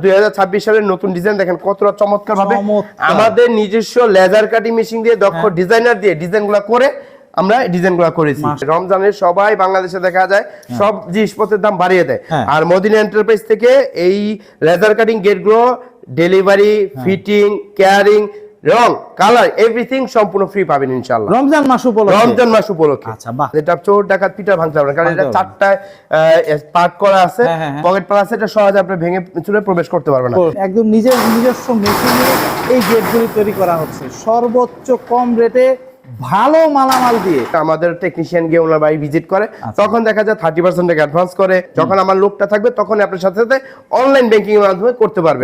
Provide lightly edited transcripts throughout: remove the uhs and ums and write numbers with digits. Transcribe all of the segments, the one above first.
2026 সালের নতুন ডিজাইন দেখেন কতটা চমৎকার ভাবে আমাদের নিজস্ব লেজার কাটিং মেশিন দিয়ে দক্ষ ডিজাইনার দিয়ে ডিজাইনগুলো করে আমরা ডিজাইনগুলো করেছি। রমজানের সবাই বাংলাদেশে দেখা যায় সব জিনিসপত্রের দাম বাড়িয়ে দেয়, আর মদিনা এন্টারপ্রাইজ থেকে এই লেজার কাটিং গেটগুলো ডেলিভারি, ফিটিং, কেয়ারিং, রং, কালার, এভরিথিং সম্পূর্ণ ফ্রি পাবেন ইনশাআল্লাহ রমজান মাস উপলক্ষে। আচ্ছা বাহ, এটা চোর ডাকাত পিটা ভাঙতে পারবেন, কারণ এটা চারটা পার্ট করা আছে, পকেট পার আছে, এটা সহজে আপনি ভেঙে চুরে প্রবেশ করতে পারবেন না। একদম নিজস্ব মেশিনে এই গেটগুলি তৈরি করা হচ্ছে সর্বোচ্চ কম রেটে, ভালো মালামাল দিয়ে। আমাদের টেকনিশিয়ান গিয়ে ওনার বাড়ি ভিজিট করে, তখন দেখা যায় 30% টাকা অ্যাডভান্স করে। যখন আমার লোকটা থাকবে তখন আপনার সাথে সাথে অনলাইন ব্যাংকিং এর মাধ্যমে করতে পারবে।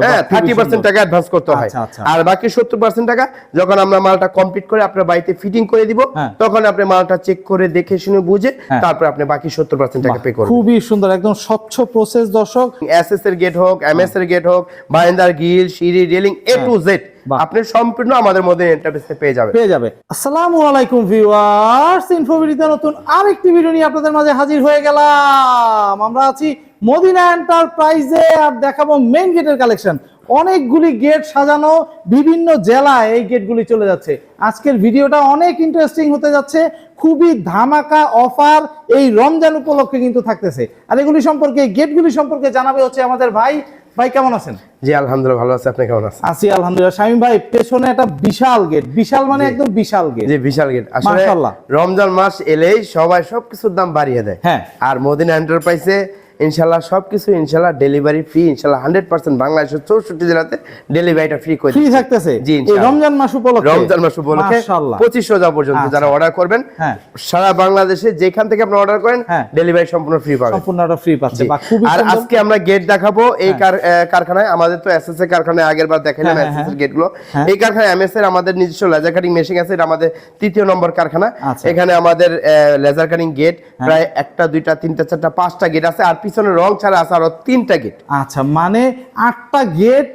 হ্যাঁ, 30% টাকা অ্যাডভান্স করতে হয়, আর বাকি 70% টাকা যখন আমরা মালটা কমপ্লিট করে আপনার বাড়িতে ফিটিং করে দিব, তখন আপনি মালটা চেক করে দেখে শুনে বুঝে তারপর আপনি বাকি 70% টাকা পে করবেন। খুবই সুন্দর, একদম স্বচ্ছ প্রসেস দর্শক। এসএস এর গেট হোক, এমএস এর গেট হোক, বারান্দার গ্রিল, সিঁড়ি, রেলিং, এ টু জেড আপনি সম্পূর্ণ আমাদের মধ্যে ইন্টারফেসে পেয়ে যাবে। আসসালামু আলাইকুম ভিউয়ার্স, ইনফোভিডিতে নতুন আরেকটি ভিডিও নিয়ে আপনাদের মাঝে হাজির হয়ে গেলাম। আমরা আছি মদিনা এন্টারপ্রাইজে, আর দেখাবো মেইন গেটের কালেকশন। অনেকগুলি গেট সাজানো, বিভিন্ন জেলায় এই গেটগুলি চলে যাচ্ছে। আজকের ভিডিওটা অনেক ইন্টারেস্টিং হতে যাচ্ছে, খুবই ধামাকা অফার এই রমজান উপলক্ষে কিন্তু থাকতেছে। আর এগুলি সম্পর্কে, গেটগুলি সম্পর্কে জানাবে হচ্ছে আমাদের ভাই। ভাই কেমন আছেন? জি আলহামদুলিল্লাহ ভালো আছি, আপনি কেমন আছেন? আছি আলহামদুলিল্লাহ। শামীম ভাই, পেছনে একটা বিশাল গেট, বিশাল মানে একদম বিশাল গেট। জি বিশাল গেট। আসলে রমজান মাস এলেই সবাই সবকিছুর দাম বাড়িয়ে দেয়, হ্যাঁ, আর মদিনা এন্টারপ্রাইজে ইনশাআল্লাহ সবকিছু ইনশাআল্লাহ ডেলিভারি ফ্রি, ইনশাআল্লাহ 100% বাংলাদেশের 64 জেলাতে ডেলিভারিটা ফ্রি করে ফ্রি থাকতেছে। জি এই রমজান মাস উপলক্ষে, মাশাআল্লাহ 25 রোজা পর্যন্ত যারা অর্ডার করবেন সারা বাংলাদেশে যেখান থেকে আপনি অর্ডার করেন ডেলিভারি সম্পূর্ণ ফ্রি পাবেন, সম্পূর্ণটা ফ্রি পাচ্ছে। আর আজকে আমরা গেট দেখাবো এই কারখানায়। আমাদের তো এসএস এর কারখানায় আগের বার দেখাইলাম এসএস এর গেটগুলো। এই কারখানায় এমএস এর আমাদের নিজস্ব লেজার কাটিং মেশিন আছে, এটা আমাদের তৃতীয় নম্বর কারখানা। এখানে আমাদের লেজার কাটিং গেট প্রায় 1টা 2টা 3টা 4টা 5টা গেট আছে, আর পিছনে রং ছাড়া আছে আরো 3টা গেট। আচ্ছা, মানে 8টা গেট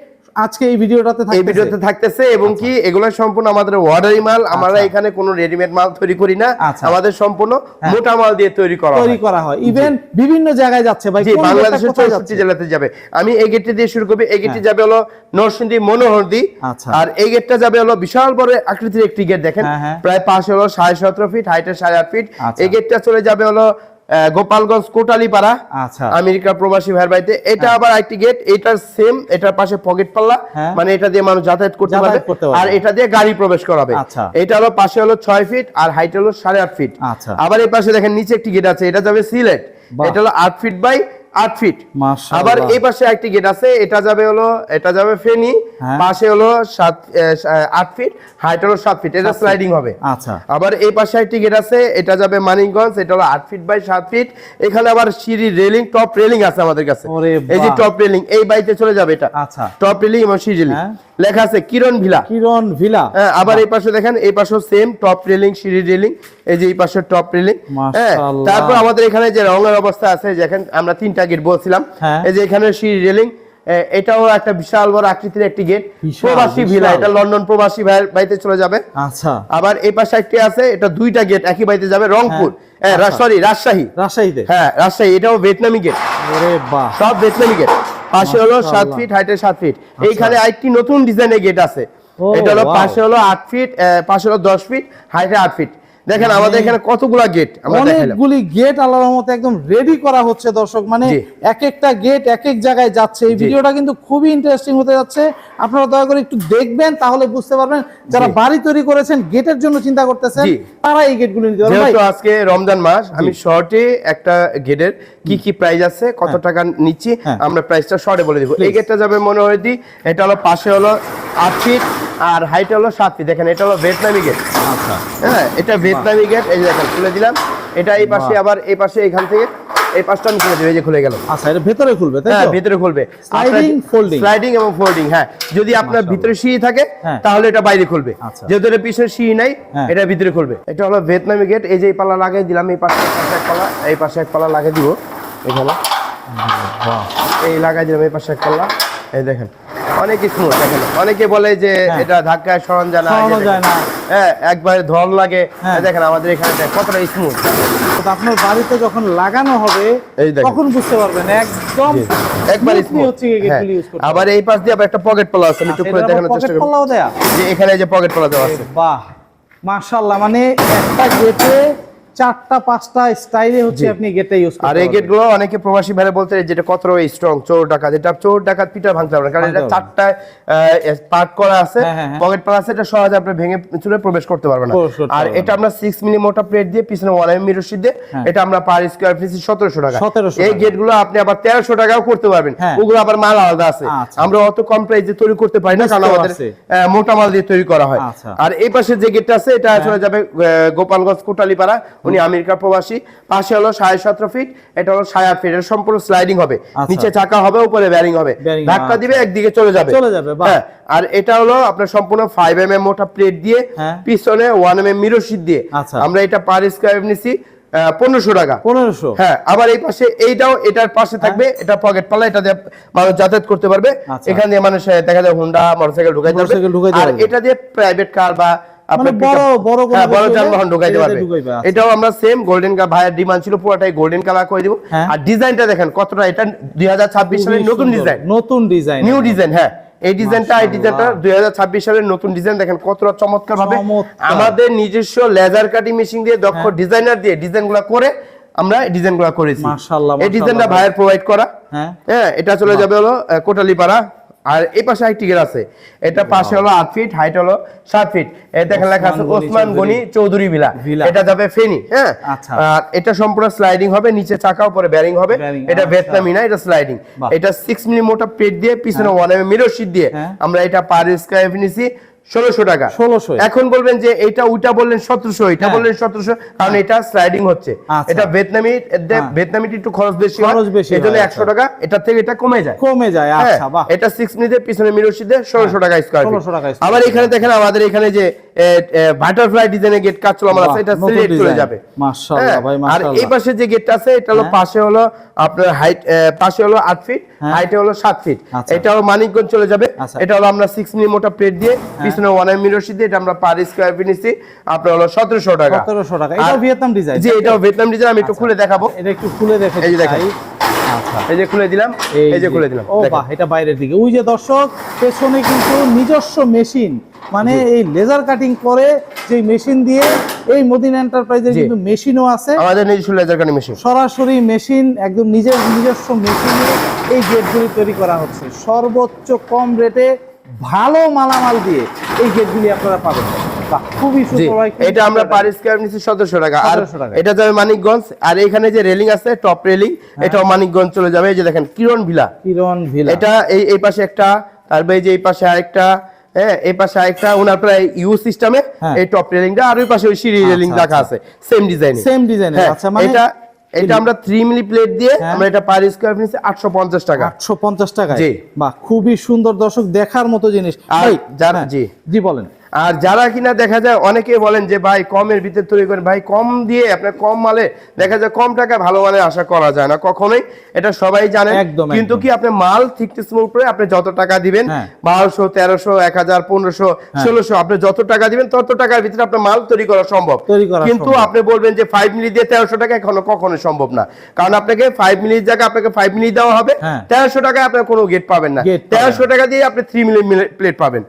আজকে এই ভিডিওতে থাকতেছে, এবং কি এগুলো সম্পূর্ণ আমাদের অর্ডারি মাল। আমরা এখানে কোনো রেডিমেড মাল তৈরি করি না, আমাদের সম্পূর্ণ মোটা মাল দিয়ে তৈরি করা হয়। ইভেন বিভিন্ন জায়গায় যাচ্ছে ভাই, জি বাংলাদেশের 64 জেলাতে যাবে। আমি এই গেটটি দিয়ে শুরু করব। এই গেটটি যাবে হলো নরসিংদী মনোহরদী, আর এই গেটটা যাবে হলো বিশাল বড় আকৃতির একটি গেট। দেখেন প্রায় পাশে হলো 17.5 ফিট, হাইটে 8.5 ফিট। এই গেটটা চলে যাবে হলো গোপালগঞ্জ কোটালীপাড়া, আমেরিকা প্রবাসী ভাইয়ের বাড়িতে। এটা আবার একটি গেট, এটার সেম, এটার পাশে পকেট পাল্লা, মানে এটা দিয়ে মানুষ যাতায়াত করতে পারবে, আর এটা দিয়ে গাড়ি প্রবেশ করাবে। এটা হলো পাশে হলো 6 ফিট, আর হাইট হলো 8.5 ফিট। আবার এই পাশে দেখেন নিচে একটি গেট আছে, এটা যাবে সিলেট, এটা হলো 8 ফিট বাই 8 ফিট। আবার এই পাশে একটি গেট আছে, এটা যাবে ফেনী, পাশে হলো 8 ফিট, হাইট হলো 7 ফিট, এটা স্লাইডিং হবে। আবার এই পাশে একটি গেট আছে, এটা যাবে মানিকগঞ্জ, এটা হলো 8 ফিট বাই 7 ফিট। এখানে আবার সিঁড়ি রেলিং, টপ রেলিং আছে আমাদের কাছে, এই যে টপ রেলিং এই বাড়িতে চলে যাবে। এটা টপ রেলিং এবং সিঁড়ি রেলিং লেখা আছে কিরণ ভিলা। হ্যাঁ, আবার এই পাশে দেখেন, এই পাশেও সেম টপ রেলিং, সিঁড়ি রেলিং, এই যে এই পাশে টপ রেলিং। হ্যাঁ, তারপর আমাদের এখানে যে রঙের অবস্থা আছে, যেখানে আমরা 3টা গেট বলছিলাম, এই যে এখানে সিঁড়ি রেলিং, এটাও একটা বিশাল বড় আকৃতির একটি গেট, প্রবাসী ভিলা, এটা লন্ডন প্রবাসী ভাইয়ের বাড়িতে চলে যাবে। আচ্ছা, আবার এই পাশে একটি আছে, এটা 2টা গেট একই বাড়িতে যাবে, রংপুর, রাজশাহীতে। হ্যাঁ, রাজশাহী, এটাও ভিয়েতনামি গেট। ওরে বাহ, সব ভিয়েতনামি গেট। পাশে হলো 7 ফিট, হাইটে 7 ফিট। এইখানে আরেকটি নতুন ডিজাইনের গেট আছে, এটা হলো পাশে হলো 8 ফিট, পাশে হলো 10 ফিট, হাইটে 8 ফিট। দেখেন আমাদের এখানে কতগুলা গেট, অনেকগুলি গেট আল্লাহর রহমতে একদম রেডি করা হচ্ছে দর্শক। মানে এক একটা গেট এক এক জায়গায় যাচ্ছে। এই ভিডিওটা কিন্তু খুবই ইন্টারেস্টিং হতে যাচ্ছে, আপনারা দয়া করে একটু দেখবেন, তাহলে বুঝতে পারবেন। যারা বাড়ি তৈরি করেছেন, গেটের জন্য চিন্তা করতেছেন, তারা এই গেটগুলো নিতে পারবেন। যেহেতু আজকে রমজান মাস, আমি শর্টে একটা গেটের কি প্রাইস আছে, কত টাকা নিচ্ছি, আমরা প্রাইসটা শর্টে বলে দিব। এই গেটটা যাবে মনোহরদী, এটা হলো পাশে হলো 8 ফিট, আর হাইট হলো 7 ফিট। দেখেন এটা হলো ভিয়েতনামি গেট। আচ্ছা, হ্যাঁ, এটা ভিয়েতনামি গেট। এই যে দেখেন খুলে দিলাম, এটা এই পাশে, আবার এই পাশে এখান থেকে এই পাশটা আমি খুলে দেব, এই যে খুলে গেল। আচ্ছা, এটা ভিতরে খুলবে, তাই তো? হ্যাঁ, ভিতরে খুলবে, স্লাইডিং এবং ফোল্ডিং। হ্যাঁ, যদি আপনার ভিতরে সিঁড়ি থাকে তাহলে এটা বাইরে খুলবে, যেহেতু এর পিছনে সিঁড়ি নাই, এটা ভিতরে খুলবে। এটা হলো ভিয়েতনামি গেট। এই যে এই পাল্লা লাগিয়ে দিলাম, এই পাশে এক পাল্লা, এই পাশে এক পাল্লা লাগিয়ে দিব, এখানে এই লাগাই দিলাম, এই পাশে এক পাল্লা। এই দেখেন অনেক স্মুথ। দেখেন অনেকে বলে যে এটা ধাক্কায় সরান যায় না, হ্যাঁ, একবারে ধর লাগে। দেখেন আমাদের এখানে কতটা স্মুথ, অর্থাৎ আপনার বাড়িতে যখন লাগানো হবে তখন বুঝতে পারবেন একদম একবার স্মুথ হচ্ছে এই গেটগুলো ইউজ করতে। আবার এই পাশ দিয়ে আবার একটা পকেট পাল্লা আছে, আমি একটু খুলে দেখানোর চেষ্টা করব। পকেট দেয়া, যে এখানে যে পকেট পাল্লা দেওয়া আছে, বাহ মাশাআল্লাহ, মানে একটা গেটে 4টা 5টা স্টাইলে হচ্ছে আপনি গেটটা ইউজ করতে। আর এই গেটগুলো অনেকে প্রবাসী ভাইরা বলতে যেটা কত স্ট্রং, চোর ডাকাত, এটা চোর ডাকাত পিটা ভাঙতে পারবে না, কারণ এটা 4টা পার্ট করা আছে, পকেট পাল্লা আছে, এটা সহজে আপনি ভেঙে চুরে প্রবেশ করতে পারবে না। আর এটা আমরা 6 মিলি মোটা প্লেট দিয়ে পিছনে 1 mm মিরর শীট দিয়ে, এটা আমরা পার স্কয়ার ফিট 1700 টাকা। এই গেটগুলো আপনি আবার 1300 টাকাও করতে পারবেন, ওগুলো আবার মাল আলাদা আছে। আমরা অত কম প্রাইসে তৈরি করতে পারি না, কারণ আমাদের মোটা মাল দিয়ে তৈরি করা হয়। আর এই পাশে যে গেটটা আছে এটা চলে যাবে গোপালগঞ্জ কোটালীপাড়া, উনি আমেরিকার প্রবাসী। পাশে হলো 17.5 ফিট, এটা হলো 8.5 ফিট, এটা সম্পূর্ণ স্লাইডিং হবে, নিচে চাকা হবে, উপরে ব্যারিং হবে, ধাক্কা দিবে একদিকে চলে যাবে। হ্যাঁ, আর এটা হলো আপনার সম্পূর্ণ 5 mm মোটা প্লেট দিয়ে, পিছনে 1 mm মিরর শীট দিয়ে আমরা এটা পার স্কয়ার নিছি 1500 টাকা। 1500। হ্যাঁ, আবার এই পাশে এইটাও এটার পাশে থাকবে, এটা পকেট পাল্লা, এটা দিয়ে মানুষ যাতায়াত করতে পারবে। এখান দিয়ে মানুষ দেখা যায় হুন্ডা মোটরসাইকেল ঢুকাইতে পারবে, আর এটা দিয়ে প্রাইভেট কার বা বড় যানবাহন ঢুকাইতে পারবে। এটাও আমরা সেম গোল্ডেন কালার, ভাইয়ের ডিমান্ড ছিল পুরোটাই গোল্ডেন কালার করে দিব। আর ডিজাইনটা দেখেন কতটা, এটা 2026 সালের নতুন ডিজাইন, নিউ ডিজাইন। হ্যাঁ, এই ডিজাইনটা 2026 সালের নতুন ডিজাইন, দেখেন কতটা চমৎকার ভাবে আমাদের নিজস্ব লেজার কাটিং মেশিন দিয়ে দক্ষ ডিজাইনার দিয়ে ডিজাইনগুলো করে আমরা ডিজাইনগুলো করেছি। মাশাআল্লাহ, এই ডিজাইনটা ভাইয়ের প্রোভাইড করা। হ্যাঁ, এটা চলে যাবে হলো কোটালীপাড়া। আর এই পাশে আরেকটি গেট আছে, এটা পাশে হলো 8 ফিট, হাইট হলো 7 ফিট। এই দেখেন লেখা আছে ওসমান গনি চৌধুরী ভিলা, এটা যাবে ফেনী। হ্যাঁ, আর এটা সম্পূর্ণ স্লাইডিং হবে, নিচে চাকা উপরে ব্যারিং হবে, এটা ভিয়েতনামি না, এটা স্লাইডিং। এটা 6 মিলি মোটা প্লেট দিয়ে, পিছনে 1 mm মিরর শীট দিয়ে আমরা এটা পার স্কয়ার নিছি 1600 টাকা। 1600। এখন বলবেন যে এটা ওইটা বললেন 1700, এটা বললেন 1700, কারণ এটা স্লাইডিং হচ্ছে, এটা ভিয়েতনামিতে একটু খরচ বেশি হয়, এজন্য 100 টাকা এটা থেকে এটা কমে যায়। আচ্ছা, বাহ। এটা 6 মিনিটে পিছনে মিরর শীট দিয়ে 1600 টাকা স্কয়ার ফিট। আবার এখানে দেখেন আমাদের এখানে যে বাটারফ্লাই ডিজাইনের গেট কাজ চলমান আছে, এটা সিলেক্ট চলে যাবে। মাশাআল্লাহ ভাই, মাশাআল্লাহ। আর এই পাশে যে গেটটা আছে এটা হলো পাশে হলো আপনার হাইট, পাশে হলো 8 ফিট, হাইটে হলো 7 ফিট। এটা হলো মানিকগঞ্জ চলে যাবে, এটা হলো আমরা 6 মিলি মোটা প্লেট দিয়ে, পিছনে 1 mm মিরর শীট দিয়ে, এটা আমরা পার স্কয়ার ফিট নিছি আপনার হলো 1700 টাকা। 1700 টাকা। এটা ভিয়েতনাম ডিজাইন। জি, এটাও ভিয়েতনাম ডিজাইন, আমি একটু খুলে দেখাবো। এটা একটু খুলে দেখেন, এই যে দেখেন। আচ্ছা, এই যে খুলে দিলাম, এই যে খুলে দিলাম। ও বাহ, এটা বাইরের দিকে। ওই যে দর্শক পেছনে কিন্তু নিজস্ব মেশিন, মানে এই লেজার কাটিং করে যে মেশিন দিয়ে, এই মদিনা এন্টারপ্রাইজের কিন্তু মেশিনও আছে, আমাদের নিজস্ব লেজার কাটিং মেশিন, সরাসরি মেশিন, একদম নিজস্ব মেশিনে এই গেটগুলি তৈরি করা হচ্ছে। সর্বোচ্চ কম রেটে ভালো মালামাল দিয়ে এই গেটগুলি আপনারা পাবেন। খুবই সুন্দর। এটা আমরা পার স্কয়ার নিছি 1700 টাকা। আর এটা যাবে মানিকগঞ্জ। আর এখানে যে রেলিং আছে টপ রেলিং, এটাও মানিকগঞ্জ চলে যাবে। এই যে দেখেন কিরণ ভিলা, এটা এই পাশে একটা, তারপরে এই যে এই পাশে আরেকটা, হ্যাঁ, এই পাশে আরেকটা, ওনার প্রায় ইউ সিস্টেমে এই টপ রেলিংটা, আর ওই পাশে ওই সিঁড়ি রেলিং রাখা আছে সেম ডিজাইনে। আচ্ছা, মানে এটা আমরা 3 মিলি প্লেট দিয়ে আমরা এটা পার স্কয়ার ফিট 850 টাকা। 850 টাকা। জি, বাহ, খুবই সুন্দর দর্শক, দেখার মতো জিনিস। ভাই জি বলেন। আর যারা কিনা দেখা যায় অনেকে বলেন যে ভাই কমের ভিতরে তৈরি করেন, ভাই কম দিয়ে আপনার কম মালে দেখা যায় কম টাকা ভালো মানের আশা করা যায় না কখনোই, এটা সবাই জানেন। কিন্তু কি আপনি মাল থিকনেস উপরে আপনি যত টাকা দিবেন, 1200 1300 1000 1500 1600, আপনি যত টাকা দিবেন তত টাকার ভিতরে আপনার মাল তৈরি করা সম্ভব। কিন্তু আপনি বলবেন যে 5 মিলি দিয়ে 1300 টাকা, কখনো সম্ভব না, কারণ আপনাকে 5 মিলির জায়গায় আপনাকে 5 মিলি দেওয়া হবে, 1300 টাকায় আপনি কোনো গেট পাবেন না, 1300 টাকা দিয়ে আপনি 3 মিলি প্লেট পাবেন।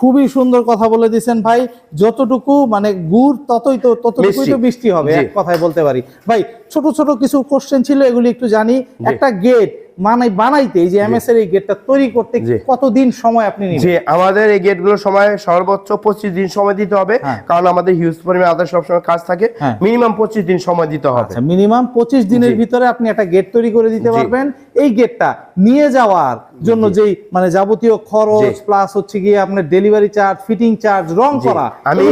খুবই সুন্দর কথা বলে দিয়েছেন ভাই। যতটুকু মানে গুড় ততটুকুই তো বৃষ্টি হবে, এক কথায় বলতে পারি। ভাই ছোট ছোট কিছু কোশ্চেন ছিল, এগুলি একটু জানি। একটা গেট মানে বানাইতে, এই যে এমএস এর এই গেটটা তৈরি করতে কতদিন সময় আপনি নেবেন? জি, আমাদের এই গেটগুলো সময় সর্বোচ্চ 25 দিন সময় দিতে হবে, কারণ আমাদের হিউজ পরিমাণে আদার সব সময় কাজ থাকে, মিনিমাম 25 দিন সময় দিতে হবে। আচ্ছা, মিনিমাম 25 দিনের ভিতরে আপনি একটা গেট তৈরি করে দিতে পারবেন। এই গেটটা নিয়ে যাওয়ার জন্য যেই মানে যাবতীয় খরচ প্লাস হচ্ছে গিয়ে আপনার ডেলিভারি চার্জ, ফিটিং চার্জ, রং করা, আমি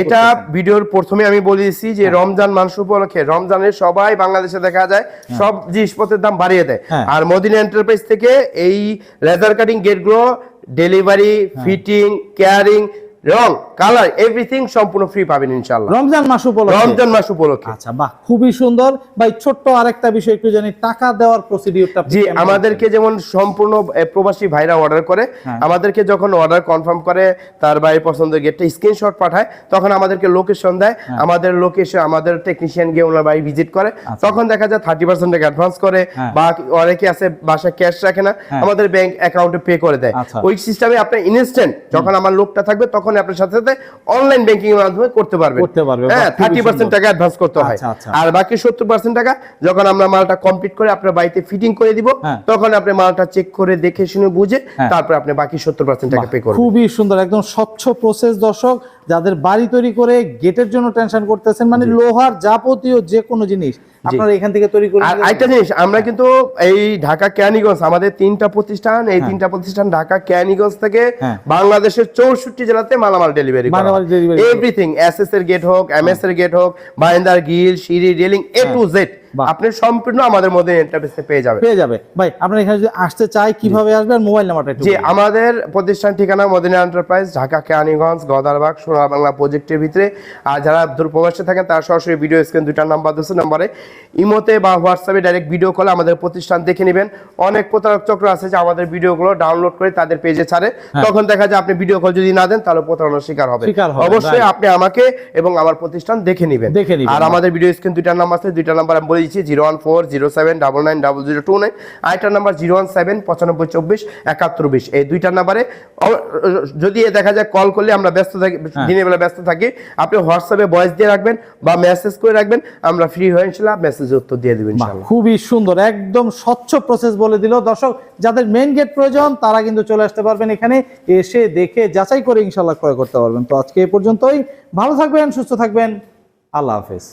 এটা ভিডিওর প্রথমে আমি বলে দিয়েছি যে রমজান মাস উপলক্ষে, রমজানে সবাই বাংলাদেশে দেখা যায় সব জিনিসপত্রের দাম বাড়িয়ে দেয়, আর মদিনা এন্টারপ্রাইজ থেকে এই লেজার কাটিং গেটগুলো ডেলিভারি, ফিটিং, কেয়ারিং রং কালার এভরিথিং সম্পূর্ণ ফ্রি পাবেন ইনশাআল্লাহ রমজান মাস উপলক্ষে। রমজান মাস উপলক্ষে। আচ্ছা বাহ, খুবই সুন্দর ভাই। ছোট্ট আরেকটা বিষয় একটু জানি, টাকা দেওয়ার প্রসিডিউরটা। জি, আমাদেরকে যেমন সম্পূর্ণ প্রবাসী ভাইরা অর্ডার করে, আমাদেরকে যখন অর্ডার কনফার্ম করে তার বাড়ির পছন্দের গেটটা স্ক্রিনশট পাঠায়, তখন আমাদেরকে লোকেশন দেয়, আমাদের লোকেশন আমাদের টেকনিশিয়ান গিয়ে ওনার বাড়ি ভিজিট করে, তখন দেখা যায় 30% টাকা অ্যাডভান্স করে, বা অনেকে আছে বাসায় ক্যাশ রাখে না, আমাদের ব্যাংক অ্যাকাউন্টে পে করে দেয়। ওই সিস্টেমে আপনি ইনস্ট্যান্ট যখন আমার লোকটা থাকবে তখন আপনার সাথে সাথে অনলাইন ব্যাংকিং এর মাধ্যমে করতে পারবেন। হ্যাঁ, 30% টাকা অ্যাডভান্স করতে হয়, আর বাকি 70% টাকা যখন আমরা মালটা কমপ্লিট করে আপনার বাড়িতে ফিটিং করে দিব, তখন আপনি মালটা চেক করে দেখে শুনে বুঝে তারপর আপনি বাকি 70% টাকা পে করবেন। খুবই সুন্দর, একদম স্বচ্ছ প্রসেস। দর্শক, যাদের বাড়ি তৈরি করে গেটের জন্য টেনশন করতেছেন, মানে লোহার যাবতীয় যে কোনো জিনিস আপনারা এখান থেকে তৈরি করে। আর আরেকটা জিনিস, আমরা কিন্তু এই ঢাকা কেরানীগঞ্জ আমাদের 3টা প্রতিষ্ঠান, এই 3টা প্রতিষ্ঠান ঢাকা কেরানীগঞ্জ থেকে বাংলাদেশের 64 জেলাতে মালামাল ডেলিভারি করা হয়। এভরিথিং, এসএস এর গেট হোক, এমএস এর গেট হোক, বারান্দার গ্রিল, সিঁড়ি, রেলিং, এ টু জেড আপনি সম্পূর্ণ আমাদের মধ্যে ইন্টারফেসে পেয়ে যাবে। ভাই আপনারা এখানে যদি আসতে চাই কিভাবে আসবে, আর মোবাইল নাম্বারটা একটু? জি, আমাদের প্রতিষ্ঠান ঠিকানা মদিনা এন্টারপ্রাইজ, ঢাকা কেরানীগঞ্জ, গদারবাগ, সোনার বাংলা প্রজেক্টের ভিতরে। আর যারা দূর প্রবাসে থাকেন তারা সরাসরি ভিডিও স্ক্রিন 2টা নাম্বার দিচ্ছে, নম্বরে ইমোতে বা হোয়াটসঅ্যাপে ডাইরেক্ট ভিডিও কলে আমাদের প্রতিষ্ঠান দেখে নেবেন। অনেক প্রতারক চক্র আছে যে আমাদের ভিডিওগুলো ডাউনলোড করে তাদের পেজে ছাড়ে, তখন দেখা যায় আপনি ভিডিও কল যদি না দেন তাহলে প্রতারণার শিকার হবে। অবশ্যই আপনি আমাকে এবং আমার প্রতিষ্ঠান দেখে নেবেন। আর আমাদের ভিডিও স্ক্রিন 2টা নাম্বার আছে, 2টা নাম্বার আমি বলে দিচ্ছি, 01407990029, আরেকটা নাম্বার 01795247120। এই 2টা নাম্বারে যদি দেখা যায় কল করলে আমরা ব্যস্ত থাকি, দিনের বেলা ব্যস্ত থাকি, আপনি হোয়াটসঅ্যাপে ভয়েস দিয়ে রাখবেন বা মেসেজ করে রাখবেন, আমরা ফ্রি হয়ে ইনশাআল্লাহ মেসেজের উত্তর দিয়ে দেব ইনশাআল্লাহ। খুবই সুন্দর, একদম স্বচ্ছ প্রসেস বলে দিল। দর্শক, যাদের মেইন গেট প্রয়োজন তারা কিন্তু চলে আসতে পারবেন এখানে, এসে দেখে যাচাই করে ইনশাআল্লাহ ক্রয় করতে পারবেন। তো আজকে এই পর্যন্তই, ভালো থাকবেন, সুস্থ থাকবেন, আল্লাহ হাফেজ।